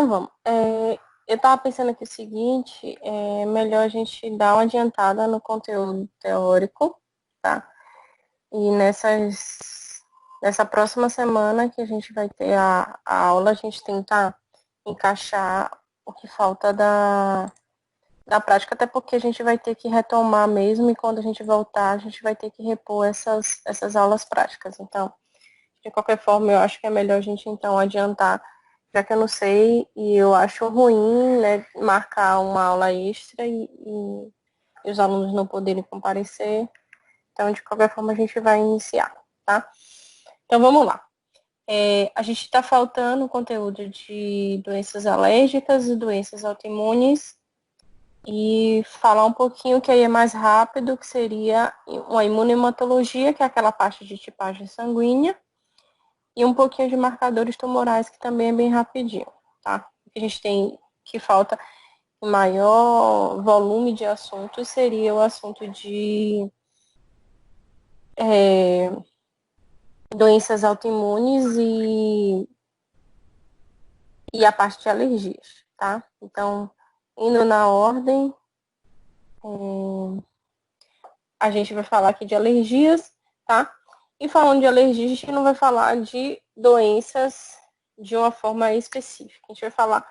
Então, vamos. Eu estava pensando aqui o seguinte, é melhor a gente dar uma adiantada no conteúdo teórico, tá? E nessa próxima semana que a gente vai ter a aula, a gente tentar encaixar o que falta da prática, até porque a gente vai ter que retomar mesmo, e quando a gente voltar, a gente vai ter que repor essas aulas práticas. Então, de qualquer forma, eu acho que é melhor a gente, então, adiantar, já que eu não sei, e eu acho ruim, né, marcar uma aula extra e os alunos não poderem comparecer. Então, de qualquer forma, a gente vai iniciar, tá? Então, vamos lá. A gente está faltando conteúdo de doenças alérgicas e doenças autoimunes, e falar um pouquinho que aí é mais rápido, que seria uma imunohematologia, que é aquela parte de tipagem sanguínea, e um pouquinho de marcadores tumorais, que também é bem rapidinho, tá? O que a gente tem que falta maior volume de assuntos seria o assunto de doenças autoimunes e a parte de alergias, tá? Então, indo na ordem, a gente vai falar aqui de alergias, tá? E falando de alergia, a gente não vai falar de doenças de uma forma específica. A gente vai falar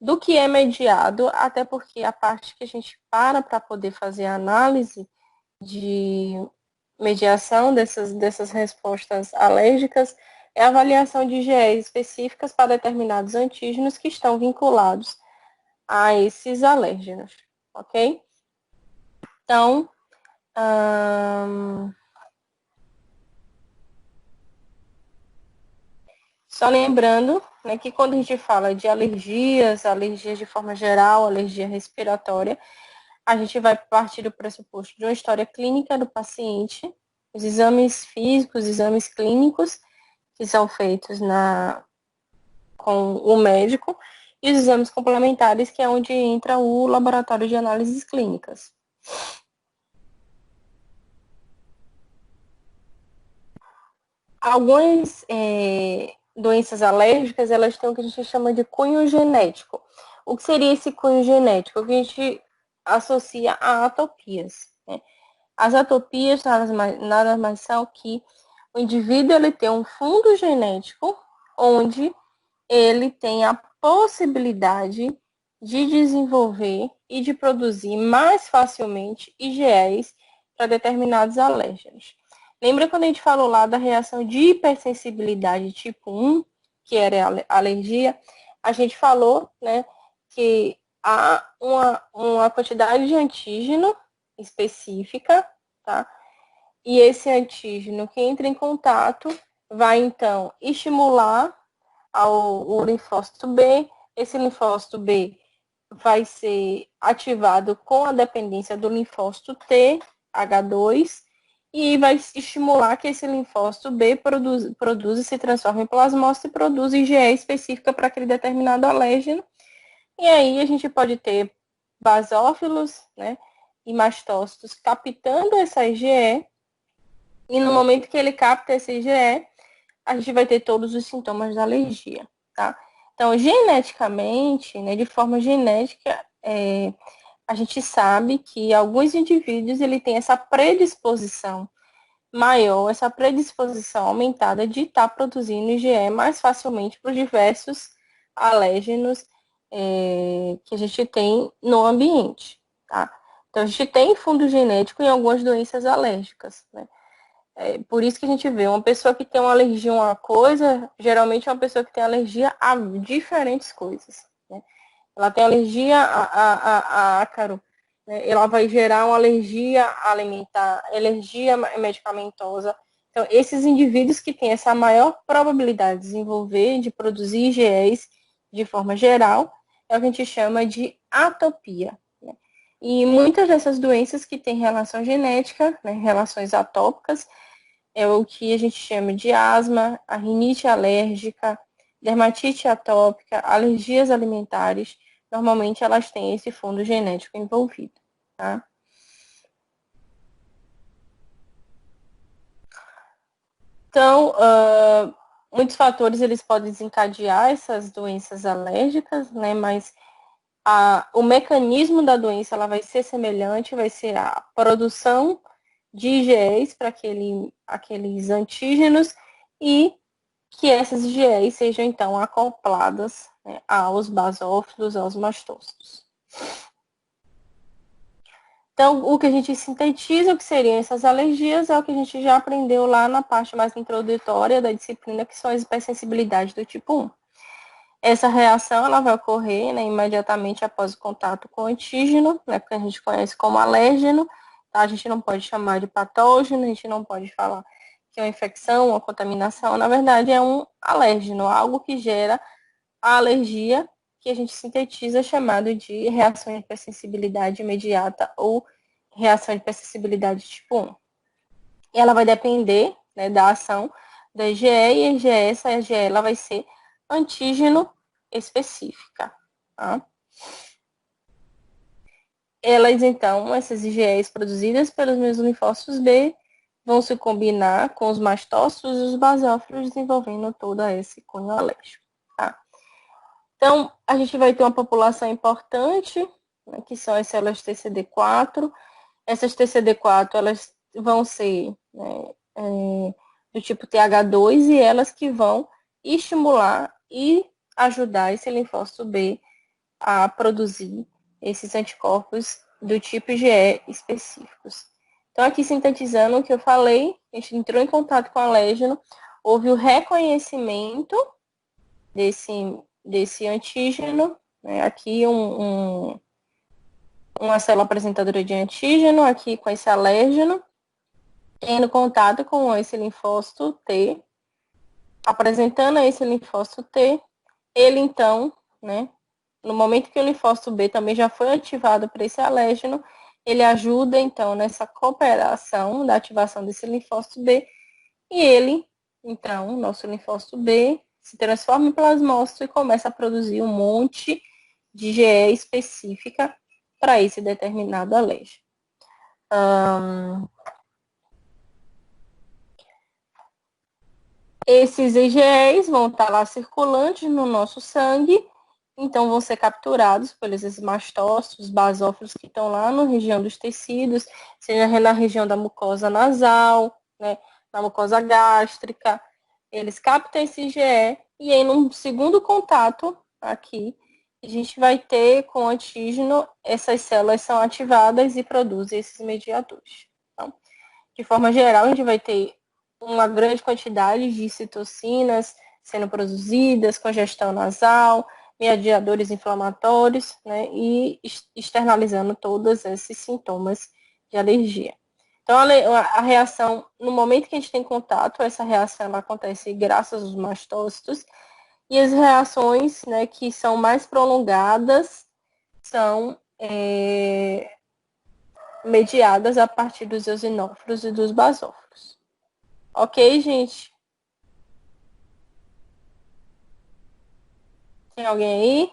do que é mediado, até porque a parte que a gente para poder fazer a análise de mediação dessas respostas alérgicas é a avaliação de IgEs específicas para determinados antígenos que estão vinculados a esses alérgenos, ok? Então, só lembrando, né, que quando a gente fala de alergias de forma geral, alergia respiratória, a gente vai partir do pressuposto de uma história clínica do paciente, os exames físicos, os exames clínicos que são feitos com o médico, e os exames complementares, que é onde entra o laboratório de análises clínicas. Algumas doenças alérgicas, elas têm o que a gente chama de cunho genético. O que seria esse cunho genético? O que a gente associa a atopias, né? As atopias nada mais são que o indivíduo ele tem um fundo genético onde ele tem a possibilidade de desenvolver e de produzir mais facilmente IgEs para determinados alérgenos. Lembra quando a gente falou lá da reação de hipersensibilidade tipo 1, que era alergia? A gente falou, né, que há uma quantidade de antígeno específica, tá? E esse antígeno que entra em contato vai, então, estimular o linfócito B. Esse linfócito B vai ser ativado com a dependência do linfócito T, H2, e vai estimular que esse linfócito B produza e se transforme em plasmócito e produza IgE específica para aquele determinado alérgeno. E aí a gente pode ter basófilos, né, e mastócitos captando essa IgE, e no momento que ele capta essa IgE, a gente vai ter todos os sintomas da alergia, tá? Então, geneticamente, né, de forma genética, a gente sabe que alguns indivíduos ele tem essa predisposição maior, essa predisposição aumentada de estar produzindo IgE mais facilmente para os diversos alérgenos que a gente tem no ambiente, tá? Então, a gente tem fundo genético em algumas doenças alérgicas, né? Por isso que a gente vê uma pessoa que tem uma alergia a uma coisa, geralmente é uma pessoa que tem alergia a diferentes coisas, né? Ela tem alergia a ácaro, né? Ela vai gerar uma alergia alimentar, alergia medicamentosa. Então, esses indivíduos que têm essa maior probabilidade de desenvolver, de produzir IgEs de forma geral, é o que a gente chama de atopia, né? E muitas dessas doenças que têm relação genética, né, relações atópicas, é o que a gente chama de asma, a rinite alérgica, dermatite atópica, alergias alimentares. Normalmente elas têm esse fundo genético envolvido, tá? Então, muitos fatores eles podem desencadear essas doenças alérgicas, né? Mas o mecanismo da doença ela vai ser semelhante, vai ser a produção de IgEs para aqueles antígenos e que essas IgEs sejam então acopladas, né, aos basófilos, aos mastócitos. Então, o que a gente sintetiza, o que seriam essas alergias, é o que a gente já aprendeu lá na parte mais introdutória da disciplina, que são as hipersensibilidades do tipo 1. Essa reação ela vai ocorrer, né, imediatamente após o contato com o antígeno, né, que a gente conhece como alérgeno. Tá? A gente não pode chamar de patógeno, a gente não pode falar que é uma infecção, uma contaminação. Na verdade, é um alérgeno, algo que gera a alergia, que a gente sintetiza chamado de reação de hipersensibilidade imediata ou reação de hipersensibilidade tipo 1. E ela vai depender, né, da ação da IgE, e a IgE, essa IgE ela vai ser antígeno específica. Tá? Elas, então, essas IgEs produzidas pelos meus linfócitos B, vão se combinar com os mastócitos e os basófilos, desenvolvendo todo esse cunho alérgico. Tá? Então, a gente vai ter uma população importante, né, que são as células TCD4. Essas TCD4, elas vão ser, né, do tipo TH2 e elas que vão estimular e ajudar esse linfócito B a produzir esses anticorpos do tipo IgE específicos. Então, aqui sintetizando o que eu falei, a gente entrou em contato com o alérgeno, houve o reconhecimento desse antígeno, né? Aqui uma célula apresentadora de antígeno, aqui com esse alérgeno, tendo contato com esse linfócito T, apresentando a esse linfócito T, ele então, né, no momento que o linfócito B também já foi ativado por esse alérgeno, ele ajuda então nessa cooperação da ativação desse linfócito B, e ele, então, nosso linfócito B, se transforma em plasmócito e começa a produzir um monte de IgE específica para esse determinado alérgeno. Esses IgEs vão estar lá circulantes no nosso sangue, então vão ser capturados pelos mastócitos, basófilos que estão lá na região dos tecidos, seja na região da mucosa nasal, né, na mucosa gástrica. Eles captam esse IgE e aí, num segundo contato aqui, a gente vai ter com o antígeno, essas células são ativadas e produzem esses mediadores. Então, de forma geral, a gente vai ter uma grande quantidade de citocinas sendo produzidas, congestão nasal, mediadores inflamatórios, né, e externalizando todos esses sintomas de alergia. Então, a reação, no momento que a gente tem contato, essa reação ela acontece graças aos mastócitos, e as reações, né, que são mais prolongadas são mediadas a partir dos eosinófilos e dos basófilos. Ok, gente? Tem alguém aí?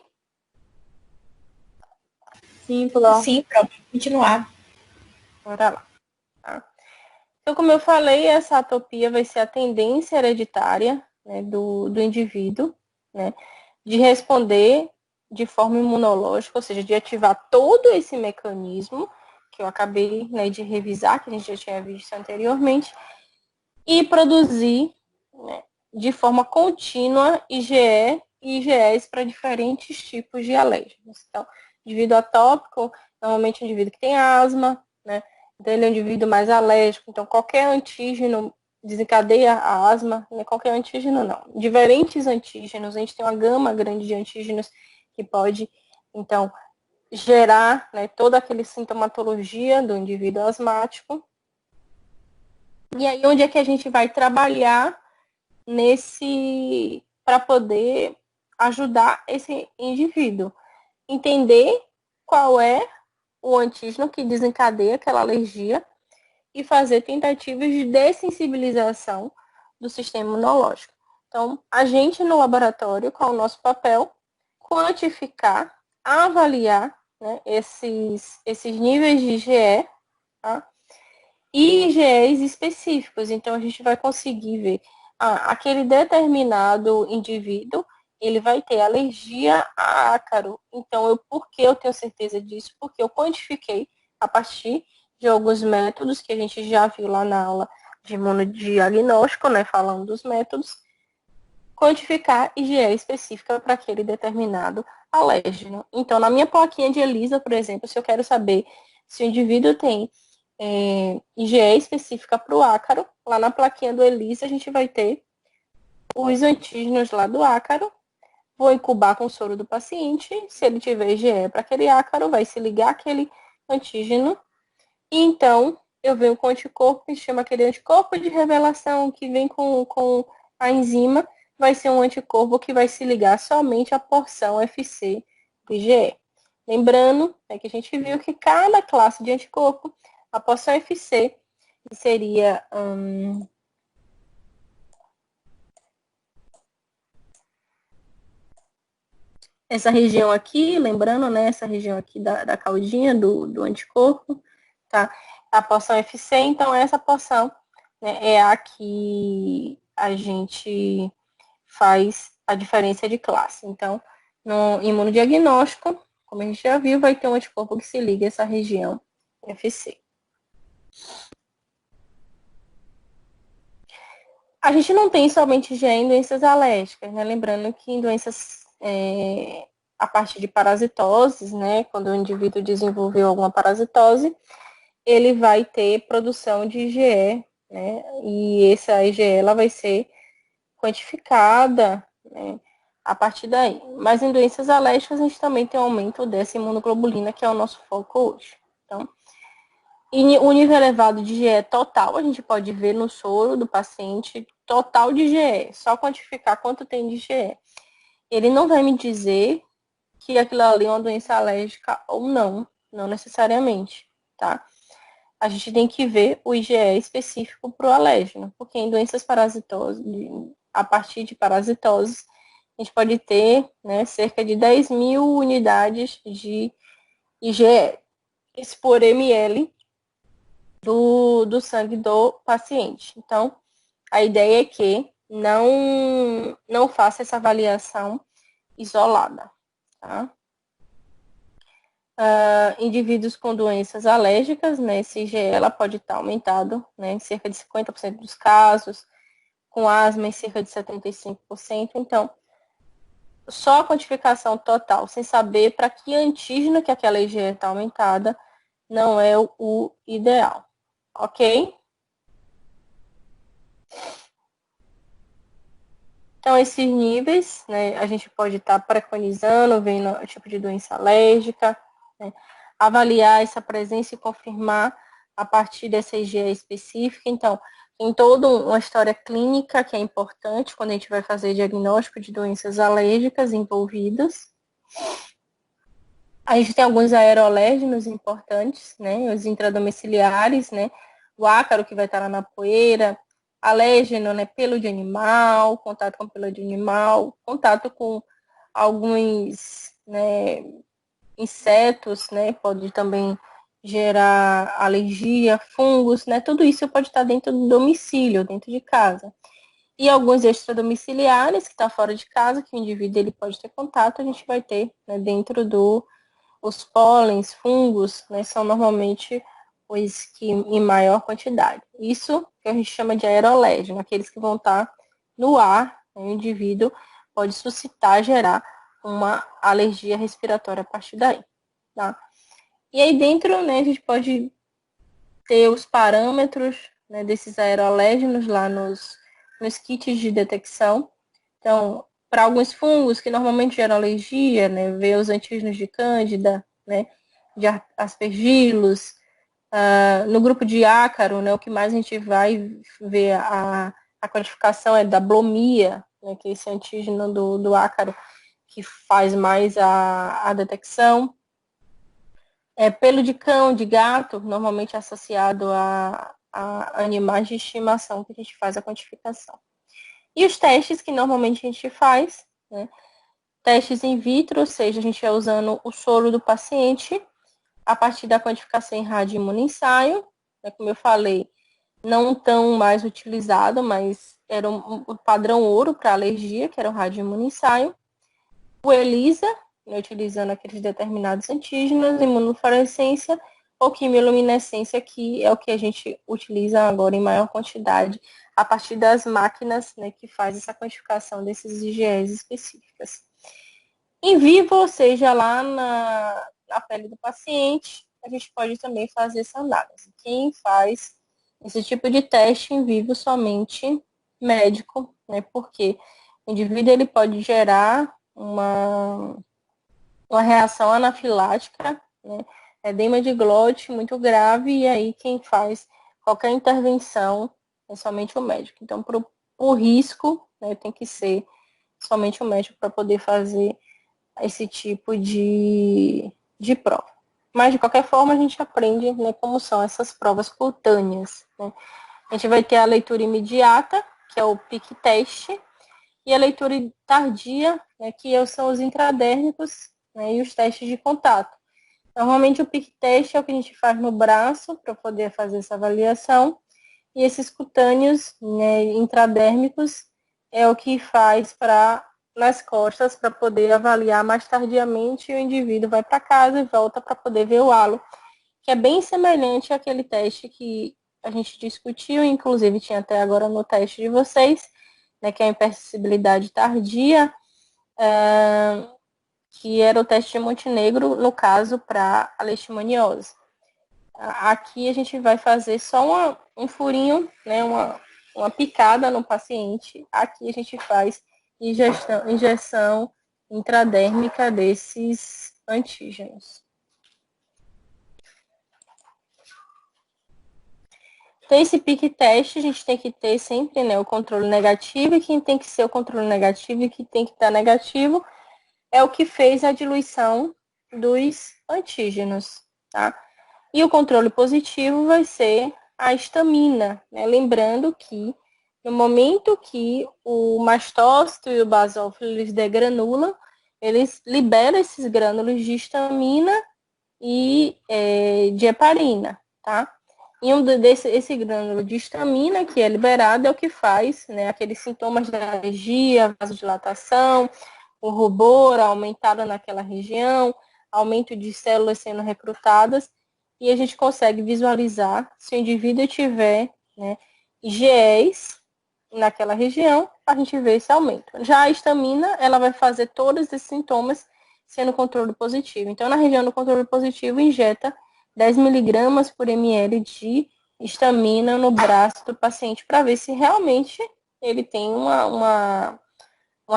Sim, pode continuar. Bora lá. Tá? Então, como eu falei, essa atopia vai ser a tendência hereditária, né, do indivíduo, né, de responder de forma imunológica, ou seja, de ativar todo esse mecanismo que eu acabei, né, de revisar, que a gente já tinha visto anteriormente, e produzir, né, de forma contínua IgE e IgEs para diferentes tipos de alérgenos. Então, indivíduo atópico, normalmente é um indivíduo que tem asma, né? Então, ele é um indivíduo mais alérgico. Então, qualquer antígeno desencadeia a asma, né? Qualquer antígeno não. Diferentes antígenos, a gente tem uma gama grande de antígenos que pode, então, gerar, né, toda aquela sintomatologia do indivíduo asmático. E aí, onde é que a gente vai trabalhar para poder ajudar esse indivíduo? Entender qual é o antígeno que desencadeia aquela alergia e fazer tentativas de dessensibilização do sistema imunológico. Então, a gente no laboratório, qual é o nosso papel? Quantificar, avaliar, né, esses níveis de IgE, tá? E IgEs específicos. Então, a gente vai conseguir ver aquele determinado indivíduo, ele vai ter alergia a ácaro. Então, por que eu tenho certeza disso? Porque eu quantifiquei a partir de alguns métodos que a gente já viu lá na aula de imunodiagnóstico, né, falando dos métodos, quantificar IgE específica para aquele determinado alérgeno. Então, na minha plaquinha de ELISA, por exemplo, se eu quero saber se o indivíduo tem IgE específica para o ácaro, lá na plaquinha do ELISA a gente vai ter os antígenos lá do ácaro, vou incubar com o soro do paciente, se ele tiver IgE para aquele ácaro, vai se ligar aquele antígeno, e então eu venho com o anticorpo, que chama aquele anticorpo de revelação, que vem com a enzima, vai ser um anticorpo que vai se ligar somente à porção FC do IgE. Lembrando que a gente viu que cada classe de anticorpo, a porção FC seria essa região aqui, lembrando, né, essa região aqui da caudinha do anticorpo, tá? A porção FC, então essa porção, né, é a que a gente faz a diferença de classe. Então, no imunodiagnóstico, como a gente já viu, vai ter um anticorpo que se liga a essa região FC. A gente não tem somente IgE em doenças alérgicas, né? Lembrando que em doenças a partir de parasitoses, né? Quando o indivíduo desenvolveu alguma parasitose, ele vai ter produção de IgE, né? E essa IgE ela vai ser quantificada, né, a partir daí. Mas em doenças alérgicas a gente também tem um aumento dessa imunoglobulina, que é o nosso foco hoje. Então, o nível elevado de IgE total, a gente pode ver no soro do paciente, total de IgE, só quantificar quanto tem de IgE. Ele não vai me dizer que aquilo ali é uma doença alérgica ou não, não necessariamente, tá? A gente tem que ver o IgE específico para o alérgeno, porque em doenças parasitosas, a partir de parasitoses, a gente pode ter, né, cerca de 10.000 unidades de IgE, isso por ml do sangue do paciente. Então, a ideia é que não faça essa avaliação isolada, tá? Indivíduos com doenças alérgicas, né, esse IgE ela pode estar aumentado, né, em cerca de 50% dos casos, com asma em cerca de 75%. Então, só a quantificação total, sem saber para que antígeno que aquela IgE está aumentada, não é o ideal, ok? Então, esses níveis, né, a gente pode estar preconizando, vendo o tipo de doença alérgica, né, avaliar essa presença e confirmar a partir dessa IgE específica. Então, tem toda uma história clínica que é importante quando a gente vai fazer diagnóstico de doenças alérgicas envolvidas. A gente tem alguns aerolérgenos importantes, né, os intradomiciliares, né, o ácaro que vai estar lá na poeira, alérgeno, né, pelo de animal, contato com pelo de animal, contato com alguns, né, insetos, né, pode também gerar alergia, fungos, né, tudo isso pode estar dentro do domicílio, dentro de casa. E alguns extradomiciliares, que está fora de casa, que o indivíduo ele pode ter contato, a gente vai ter, né, dentro os pólens, fungos, né, são normalmente os que em maior quantidade. Isso que a gente chama de aerolégeno, aqueles que vão estar no ar, né, o indivíduo pode suscitar, gerar uma alergia respiratória a partir daí, tá? E aí dentro, né, a gente pode ter os parâmetros, né, desses aerolégenos lá nos kits de detecção. Então, para alguns fungos que normalmente geram alergia, né, ver os antígenos de cândida, né, de aspergillus. No grupo de ácaro, né, o que mais a gente vai ver a quantificação é da blomia, né, que é esse antígeno do ácaro que faz mais a detecção. Pelo de cão, de gato, normalmente associado a animais de estimação que a gente faz a quantificação. E os testes que normalmente a gente faz, né? Testes in vitro, ou seja, a gente vai usando o soro do paciente a partir da quantificação em radioimunoensaio, né? Como eu falei, não tão mais utilizado, mas era um padrão ouro para alergia, que era o radioimunessaio. O ELISA, né, utilizando aqueles determinados antígenos, imunofluorescência ou quimiluminescência, que é o que a gente utiliza agora em maior quantidade, a partir das máquinas, né, que faz essa quantificação desses IgEs específicas. Em vivo, ou seja, lá na pele do paciente, a gente pode também fazer essa análise. Quem faz esse tipo de teste em vivo somente médico, né? Porque o indivíduo ele pode gerar uma reação anafilática, né? Edema de glote muito grave, e aí quem faz qualquer intervenção é somente o médico. Então, por risco, né, tem que ser somente o médico para poder fazer esse tipo de prova. Mas, de qualquer forma, a gente aprende, né, como são essas provas cutâneas, né? A gente vai ter a leitura imediata, que é o PIC teste, e a leitura tardia, né, que são os intradérmicos, né, e os testes de contato. Normalmente o PIC teste é o que a gente faz no braço para poder fazer essa avaliação, e esses cutâneos, né, intradérmicos é o que faz nas costas para poder avaliar mais tardiamente, e o indivíduo vai para casa e volta para poder ver o halo, que é bem semelhante àquele teste que a gente discutiu, inclusive tinha até agora no teste de vocês, né, que é a imperceptibilidade tardia, que era o teste de Montenegro, no caso, para a leishmaniose. Aqui a gente vai fazer só um furinho, né, uma picada no paciente. Aqui a gente faz injeção intradérmica desses antígenos. Então, esse pique teste, a gente tem que ter sempre, né, o controle negativo, e quem tem que ser o controle negativo e quem tem que estar negativo é o que fez a diluição dos antígenos, tá? E o controle positivo vai ser a histamina, né? Lembrando que no momento que o mastócito e o basófilo eles degranulam, eles liberam esses grânulos de histamina e de heparina, tá? E esse grânulo de histamina que é liberado é o que faz, né, aqueles sintomas de alergia, vasodilatação, o rubor aumentado naquela região, aumento de células sendo recrutadas, e a gente consegue visualizar se o indivíduo tiver, né, IgEs naquela região, a gente vê esse aumento. Já a histamina, ela vai fazer todos esses sintomas sendo controle positivo. Então, na região do controle positivo, injeta 10 miligramas por ml de histamina no braço do paciente para ver se realmente ele tem uma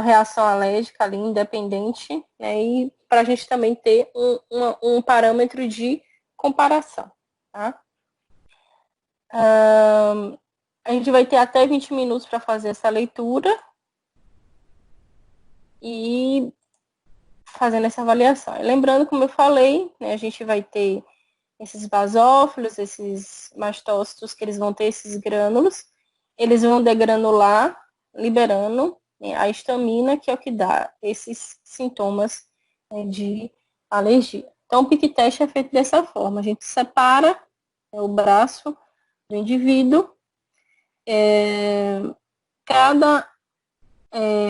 reação alérgica ali, independente, né? E para a gente também ter um parâmetro de comparação, tá? A gente vai ter até 20 minutos para fazer essa leitura e fazendo essa avaliação. E lembrando, como eu falei, né, a gente vai ter esses basófilos, esses mastócitos, que eles vão ter esses grânulos, eles vão degranular, liberando, né, a histamina, que é o que dá esses sintomas, né, de alergia. Então, o pique teste é feito dessa forma. A gente separa, né, o braço do indivíduo. Cada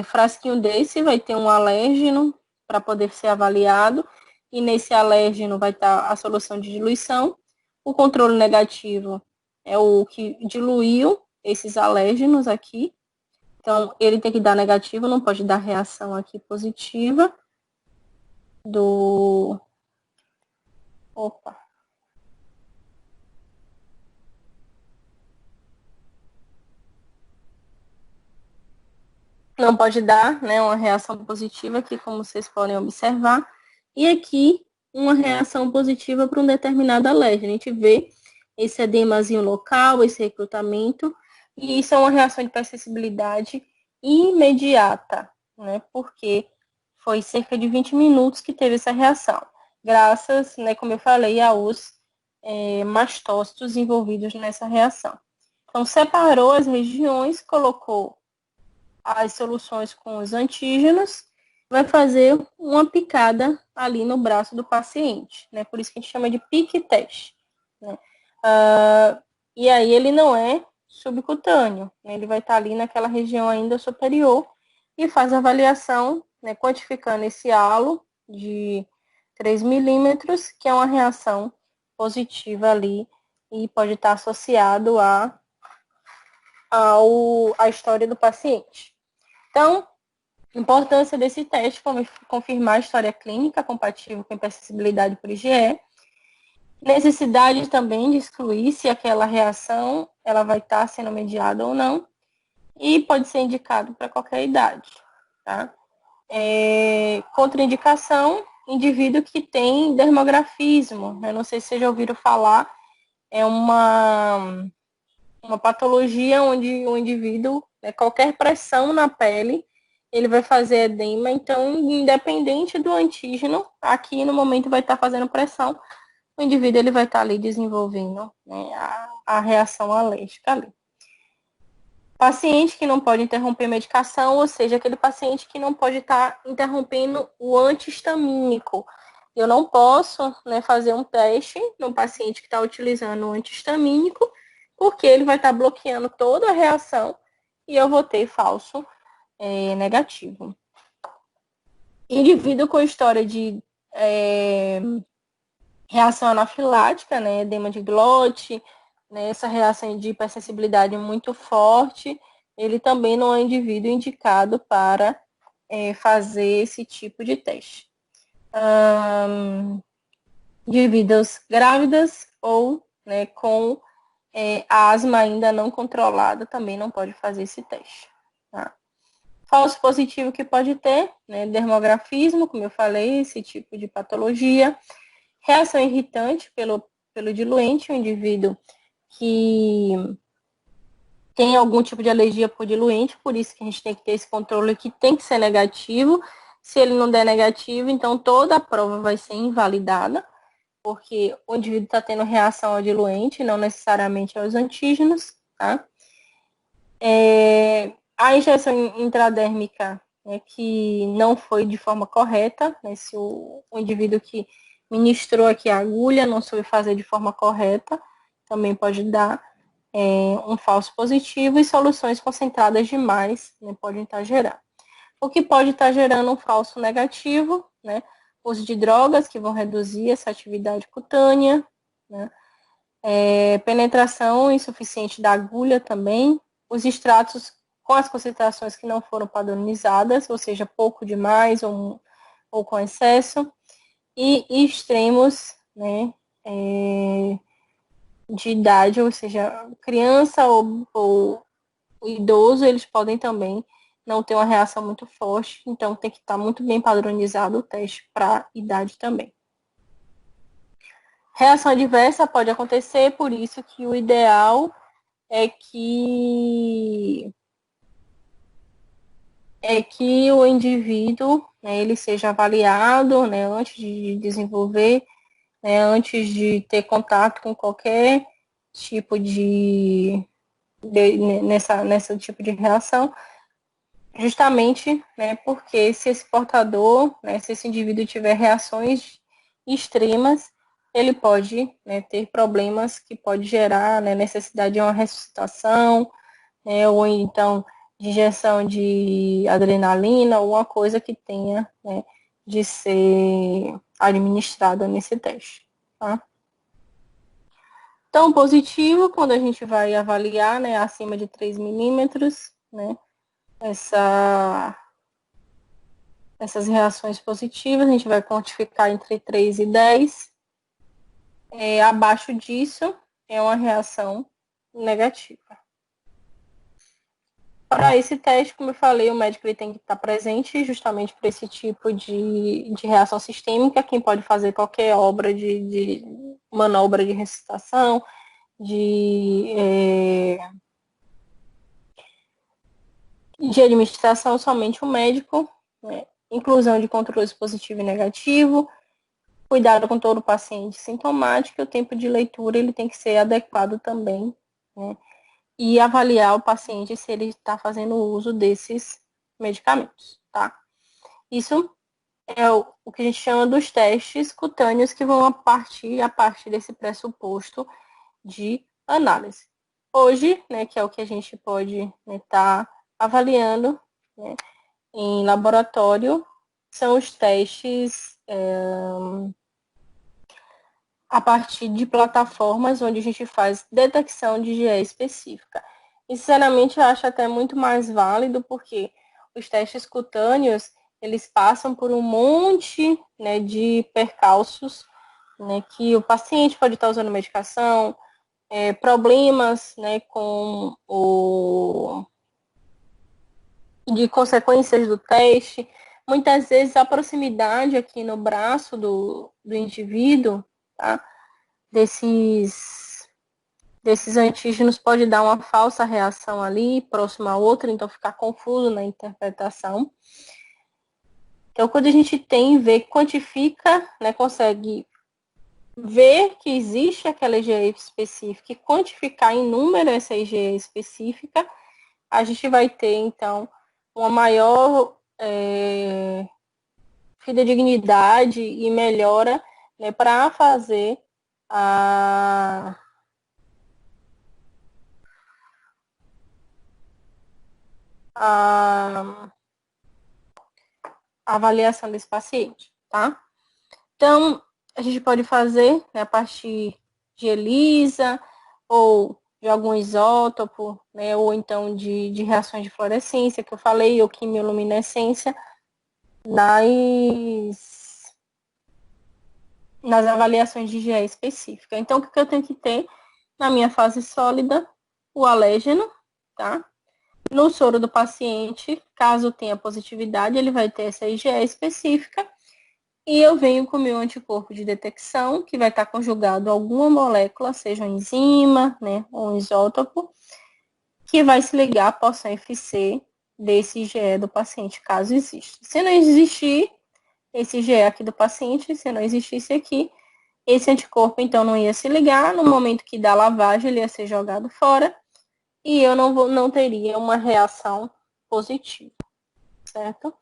frasquinho desse vai ter um alérgeno para poder ser avaliado, e nesse alérgeno vai estar a solução de diluição. O controle negativo é o que diluiu esses alérgenos aqui. Então, ele tem que dar negativo, não pode dar reação aqui positiva do... Opa! Não pode dar, né, uma reação positiva aqui, como vocês podem observar. E aqui, uma reação positiva para um determinado alérgeno. A gente vê esse edemazinho local, esse recrutamento, e isso é uma reação de hipersensibilidade imediata, né, porque foi cerca de 20 minutos que teve essa reação, graças, né, como eu falei, aos mastócitos envolvidos nessa reação. Então, separou as regiões, colocou as soluções com os antígenos, vai fazer uma picada ali no braço do paciente, né? Por isso que a gente chama de pique teste, né? E aí ele não é subcutâneo, né? Ele vai estar ali naquela região ainda superior e faz a avaliação, né, quantificando esse halo de 3 milímetros, que é uma reação positiva ali e pode estar associado à história do paciente. Então, importância desse teste, confirmar a história clínica compatível com hipersensibilidade por IgE. Necessidade também de excluir se aquela reação ela vai estar sendo mediada ou não. E pode ser indicado para qualquer idade. Tá? Contraindicação, indivíduo que tem dermografismo. Eu não sei se vocês já ouviram falar, é uma patologia onde o indivíduo, qualquer pressão na pele, ele vai fazer edema. Então, independente do antígeno, aqui no momento vai estar fazendo pressão, o indivíduo ele vai estar ali desenvolvendo, né, a reação alérgica ali. Paciente que não pode interromper medicação, ou seja, aquele paciente que não pode estar interrompendo o antihistamínico. Eu não posso, né, fazer um teste no paciente que está utilizando o antihistamínico, porque ele vai estar bloqueando toda a reação e eu vou ter falso negativo. Indivíduo com história de reação anafilática, né, edema de glote, né, essa reação de hipersensibilidade muito forte, ele também não é indivíduo indicado para fazer esse tipo de teste. Indivíduos grávidas ou, né, com asma ainda não controlada também não pode fazer esse teste. Tá? Falso positivo que pode ter, né, dermografismo, como eu falei, esse tipo de patologia. Reação irritante pelo diluente, o indivíduo que tem algum tipo de alergia por diluente, por isso que a gente tem que ter esse controle que tem que ser negativo. Se ele não der negativo, então toda a prova vai ser invalidada, porque o indivíduo está tendo reação ao diluente, não necessariamente aos antígenos, tá? A injeção intradérmica, né, que não foi de forma correta, né, se o indivíduo que ministrou aqui a agulha não soube fazer de forma correta, também pode dar um falso positivo, e soluções concentradas demais, né, podem estar gerando. O que pode estar gerando um falso negativo, né, uso de drogas que vão reduzir essa atividade cutânea, né, penetração insuficiente da agulha também, os extratos com as concentrações que não foram padronizadas, ou seja, pouco demais ou com excesso, e extremos, né, de idade, ou seja, criança ou idoso, eles podem também não ter uma reação muito forte, então tem que estar muito bem padronizado o teste para idade também. Reação adversa pode acontecer, por isso que o ideal é que o indivíduo, né, ele seja avaliado, né, antes de desenvolver, né, antes de ter contato com qualquer tipo nessa tipo de reação, justamente, né, porque se esse portador, né, se esse indivíduo tiver reações extremas, ele pode, né, ter problemas que pode gerar, né, necessidade de uma ressuscitação, né, ou então de injeção de adrenalina, ou uma coisa que tenha, né, de ser administrada nesse teste. Tá? Então, positivo, quando a gente vai avaliar, né, acima de 3 milímetros, né, essas reações positivas, a gente vai quantificar entre 3 e 10. Abaixo disso, é uma reação negativa. Para esse teste, como eu falei, o médico ele tem que estar presente justamente para esse tipo de reação sistêmica. Quem pode fazer qualquer obra de manobra de ressuscitação, de administração, somente o médico, né? Inclusão de controles positivo e negativo, cuidado com todo o paciente sintomático, o tempo de leitura ele tem que ser adequado também, né? E avaliar o paciente se ele está fazendo uso desses medicamentos, tá? Isso é o que a gente chama dos testes cutâneos que vão a partir desse pressuposto de análise. hoje, né, que é o que a gente pode estar avaliando, né, em laboratório, são os testes a partir de plataformas onde a gente faz detecção de IgE específica. E, sinceramente, eu acho até muito mais válido, porque os testes cutâneos, eles passam por um monte, né, de percalços, né, que o paciente pode estar usando medicação, problemas, né, de consequências do teste. Muitas vezes a proximidade aqui no braço do indivíduo, tá, desses antígenos pode dar uma falsa reação ali, próxima a outra, então ficar confuso na interpretação. Então, quando a gente quantifica, né, consegue ver que existe aquela IgE específica e quantificar em número essa IgE específica, a gente vai ter, então, uma maior fidedignidade e melhora, né, para fazer a avaliação desse paciente, tá? Então, a gente pode fazer, né, a partir de ELISA ou de algum isótopo, né, ou então de reações de fluorescência, que eu falei, ou quimioluminescência, nas avaliações de IgE específica. Então, o que eu tenho que ter na minha fase sólida? O alérgeno, tá? No soro do paciente, caso tenha positividade, ele vai ter essa IgE específica. E eu venho com o meu anticorpo de detecção, que vai estar conjugado a alguma molécula, seja uma enzima, né, ou um isótopo, que vai se ligar à porção FC desse IgE do paciente, caso exista. Se não existir esse IgE aqui do paciente, se não existisse aqui, esse anticorpo, então, não ia se ligar. No momento que dá lavagem, ele ia ser jogado fora e eu não teria uma reação positiva, certo?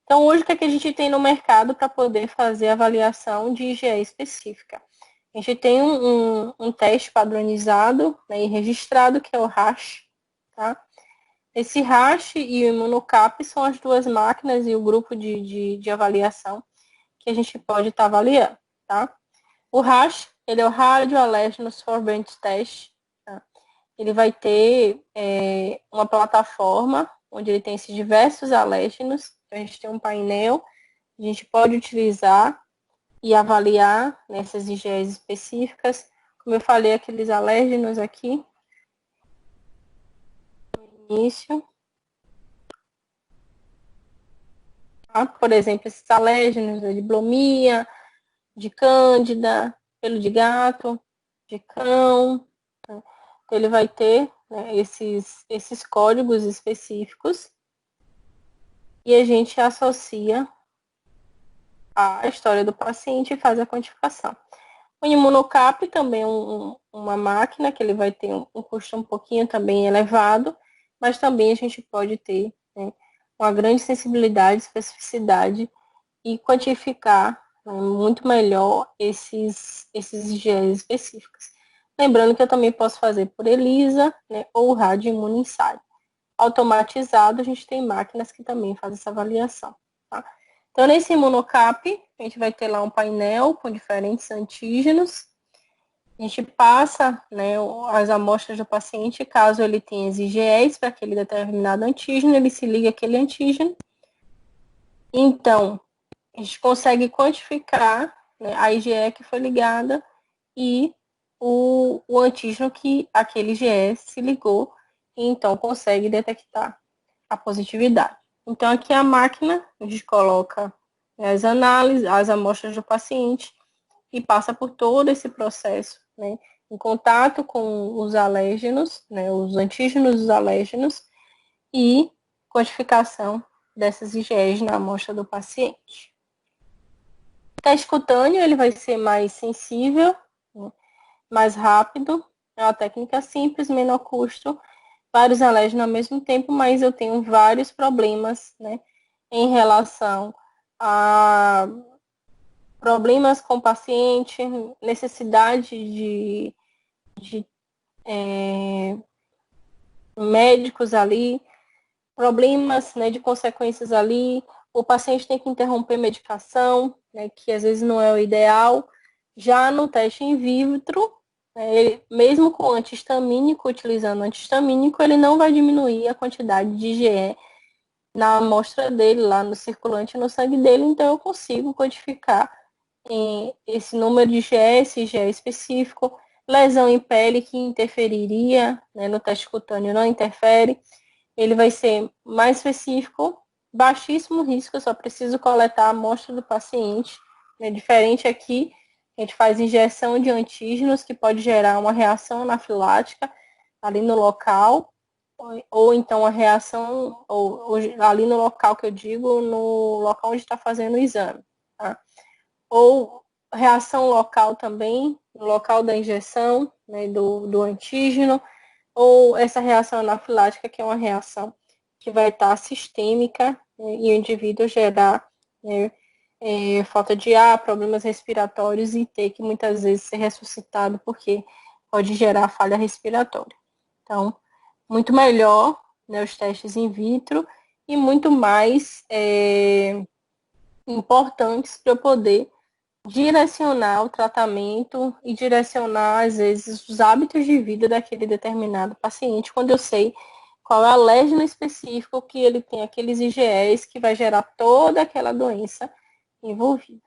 Então, hoje, o que a gente tem no mercado para poder fazer avaliação de IgE específica? A gente tem um teste padronizado, né, e registrado, que é o RASH, tá? Esse RASH e o Imunocap são as duas máquinas e o grupo de avaliação que a gente pode estar avaliando, tá? O RASH, ele é o Radio Allergens Forband Test. Tá? Ele vai ter uma plataforma onde ele tem esses diversos alérgenos. A gente tem um painel, a gente pode utilizar e avaliar nessas IgEs específicas. Como eu falei, aqueles alérgenos aqui no início. Tá? Por exemplo, esses alérgenos de diplomia, de cândida, pelo de gato, de cão. Né? Então, ele vai ter, né, esses códigos específicos e a gente associa a história do paciente e faz a quantificação. O Imunocap também é uma máquina que ele vai ter um custo um pouquinho também elevado, mas também a gente pode ter, né, uma grande sensibilidade, especificidade e quantificar, né, muito melhor esses IgEs específicos. Lembrando que eu também posso fazer por ELISA, né, ou radioimunoensaio. Automatizado, a gente tem máquinas que também fazem essa avaliação. Tá? Então, nesse Imunocap, a gente vai ter lá um painel com diferentes antígenos. A gente passa, né, as amostras do paciente, caso ele tenha as IgEs para aquele determinado antígeno, ele se liga àquele antígeno. Então, a gente consegue quantificar, né, a IgE que foi ligada e o antígeno que aquele IgE se ligou, e então consegue detectar a positividade. Então, aqui a máquina, a gente coloca as análises, as amostras do paciente e passa por todo esse processo, né, em contato com os alérgenos, né, os antígenos dos alérgenos e quantificação dessas IgEs na amostra do paciente. O teste cutâneo, ele vai ser mais sensível, né, mais rápido, é uma técnica simples, menor custo, vários alérgenos ao mesmo tempo, mas eu tenho vários problemas, né, em relação a problemas com o paciente, necessidade de médicos ali, problemas, né, de consequências ali, o paciente tem que interromper medicação, né, que às vezes não é o ideal. Já no teste in vitro, né, mesmo com antihistamínico, utilizando antihistamínico, ele não vai diminuir a quantidade de IgE na amostra dele, lá no circulante no sangue dele, então eu consigo codificar esse número de IgE, esse IgE específico. Lesão em pele que interferiria, né, no teste cutâneo não interfere, ele vai ser mais específico, baixíssimo risco, eu só preciso coletar a amostra do paciente. É diferente aqui, a gente faz injeção de antígenos que pode gerar uma reação anafilática ali no local, ou então a reação, ou ali no local que eu digo, no local onde está fazendo o exame. Tá? Ou reação local também, no local da injeção, né, do antígeno, ou essa reação anafilática, que é uma reação que vai estar sistêmica, né, e o indivíduo gerar, né, falta de ar, problemas respiratórios e ter que muitas vezes ser ressuscitado porque pode gerar falha respiratória. Então, muito melhor, né, os testes in vitro e muito mais importantes para eu poder direcionar o tratamento e direcionar, às vezes, os hábitos de vida daquele determinado paciente, quando eu sei qual é a alérgeno específico que ele tem, aqueles IgEs que vai gerar toda aquela doença envolvida.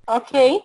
Ok?